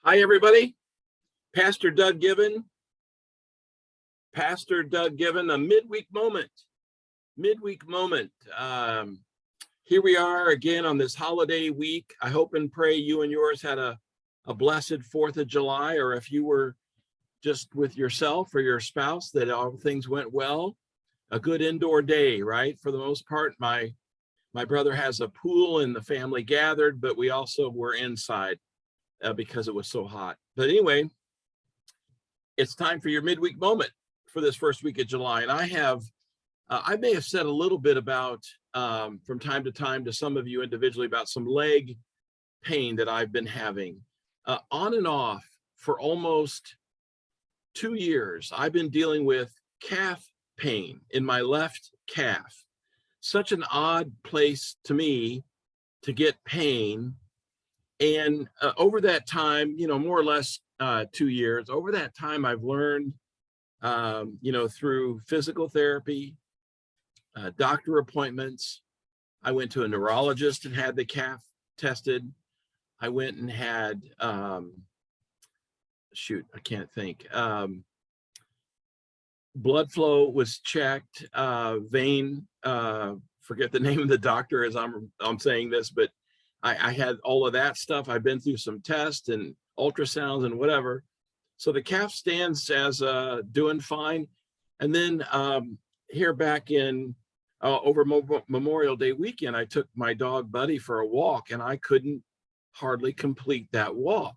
Hi, everybody. Pastor Doug Given, a midweek moment. Here we are again on this holiday week. I hope and pray you and yours had a blessed 4th of July, or if you were just with yourself or your spouse, that all things went well. A good indoor day, right? For the most part, my brother has a pool and the family gathered, but we also were inside because it was so hot. But anyway, it's time for your midweek moment for this first week of July. And I may have said a little bit about, from time to time to some of you individually, about some leg pain that I've been having on and off for almost 2 years. I've been dealing with calf pain in my left calf. Such an odd place to me to get pain. And over that time, more or less 2 years, over that time, I've learned, through physical therapy, doctor appointments. I went to a neurologist and had the calf tested. I went and had, blood flow was checked, vein, forget the name of the doctor as I'm saying this, but I had all of that stuff. I've been through some tests and ultrasounds and whatever. So the calf stands as doing fine. And then here back in over Memorial Day weekend, I took my dog Buddy for a walk and I couldn't hardly complete that walk.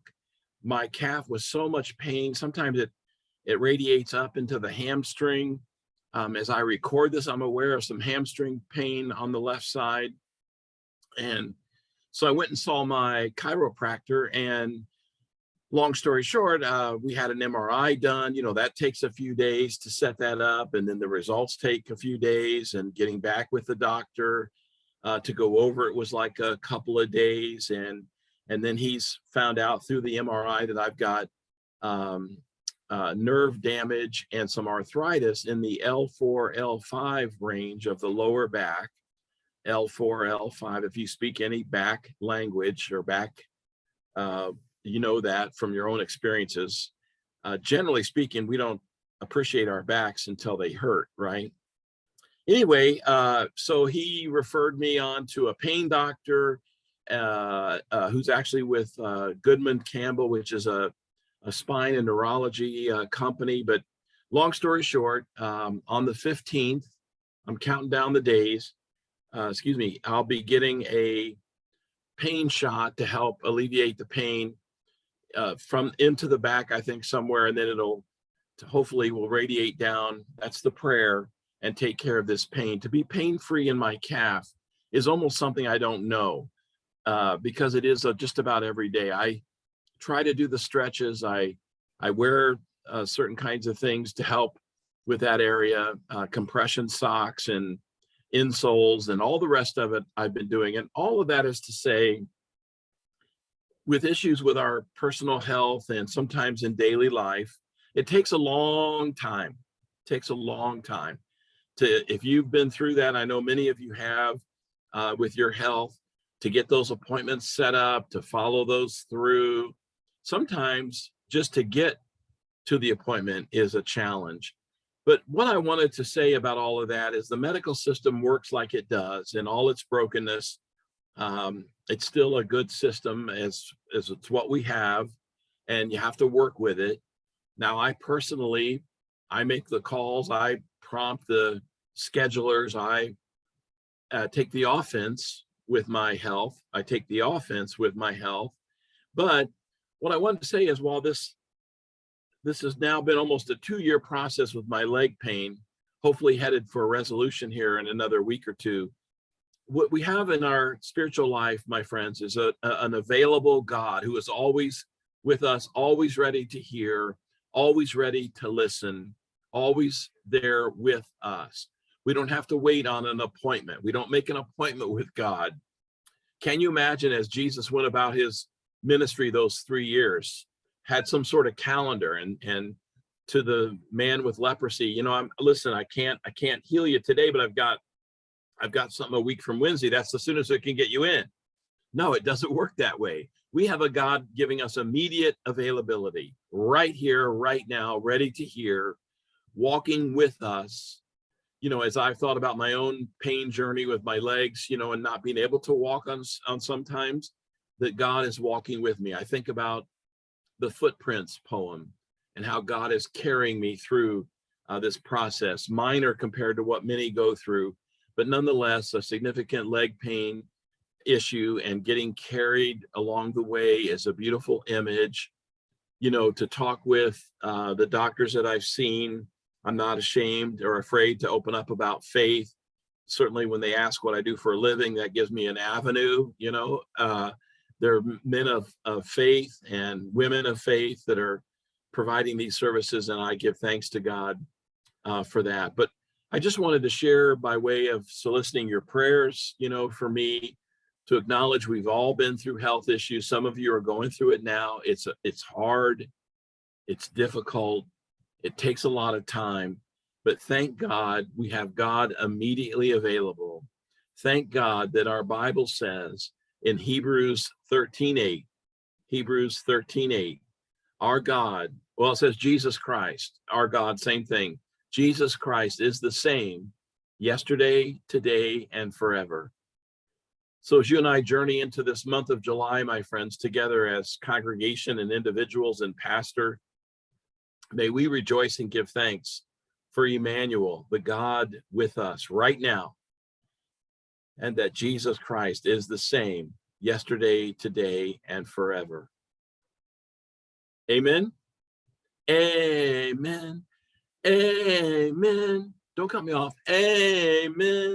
My calf was so much pain. Sometimes it radiates up into the hamstring. As I record this, I'm aware of some hamstring pain on the left side. And so I went and saw my chiropractor, and long story short, we had an MRI done. That takes a few days to set that up. And then the results take a few days, and getting back with the doctor to go over it was like a couple of days. And then he's found out through the MRI that I've got nerve damage and some arthritis in the L4, L5 range of the lower back. L4, L5, if you speak any back language or back, you know that from your own experiences. Generally speaking, we don't appreciate our backs until they hurt, right? Anyway, so he referred me on to a pain doctor who's actually with Goodman Campbell, which is a spine and neurology company. But long story short, on the 15th, I'm counting down the days. I'll be getting a pain shot to help alleviate the pain from into the back, I think somewhere, and then hopefully will radiate down. That's the prayer, and take care of this pain. To be pain-free in my calf is almost something I don't know because it is just about every day. I try to do the stretches. I wear certain kinds of things to help with that area, compression socks and insoles and all the rest of it I've been doing. And all of that is to say, with issues with our personal health and sometimes in daily life, it takes a long time. If you've been through that, I know many of you have with your health, to get those appointments set up, to follow those through. Sometimes just to get to the appointment is a challenge. But what I wanted to say about all of that is the medical system works like it does, in all its brokenness. It's still a good system as it's what we have, and you have to work with it. Now, I make the calls, I prompt the schedulers, I take the offense with my health. But what I wanted to say is, while this has now been almost a 2-year process with my leg pain, hopefully headed for a resolution here in another week or two. What we have in our spiritual life, my friends, is an available God who is always with us, always ready to hear, always ready to listen, always there with us. We don't have to wait on an appointment. We don't make an appointment with God. Can you imagine, as Jesus went about his ministry those 3 years, had some sort of calendar, and to the man with leprosy, I can't heal you today, but I've got something a week from Wednesday. That's as soon as it can get you in. No, it doesn't work that way. We have a God giving us immediate availability right here, right now, ready to hear, walking with us. As I've thought about my own pain journey with my legs, and not being able to walk on sometimes, that God is walking with me. I think about the Footprints poem and how God is carrying me through this process, minor compared to what many go through, but nonetheless a significant leg pain issue, and getting carried along the way is a beautiful image. To talk with the doctors that I've seen, I'm not ashamed or afraid to open up about faith. Certainly when they ask what I do for a living, that gives me an avenue. There are men of faith and women of faith that are providing these services, and I give thanks to God for that. But I just wanted to share, by way of soliciting your prayers, for me, to acknowledge we've all been through health issues. Some of you are going through it now. It's hard, it's difficult, it takes a lot of time, but thank God we have God immediately available. Thank God that our Bible says in Hebrews 13:8, our God, well, it says Jesus Christ, our God, same thing. Jesus Christ is the same yesterday, today, and forever. So as you and I journey into this month of July, my friends, together as congregation and individuals and pastor, may we rejoice and give thanks for Emmanuel, the God with us right now, and that Jesus Christ is the same yesterday, today, and forever. Amen. Amen. Amen. Don't cut me off. Amen.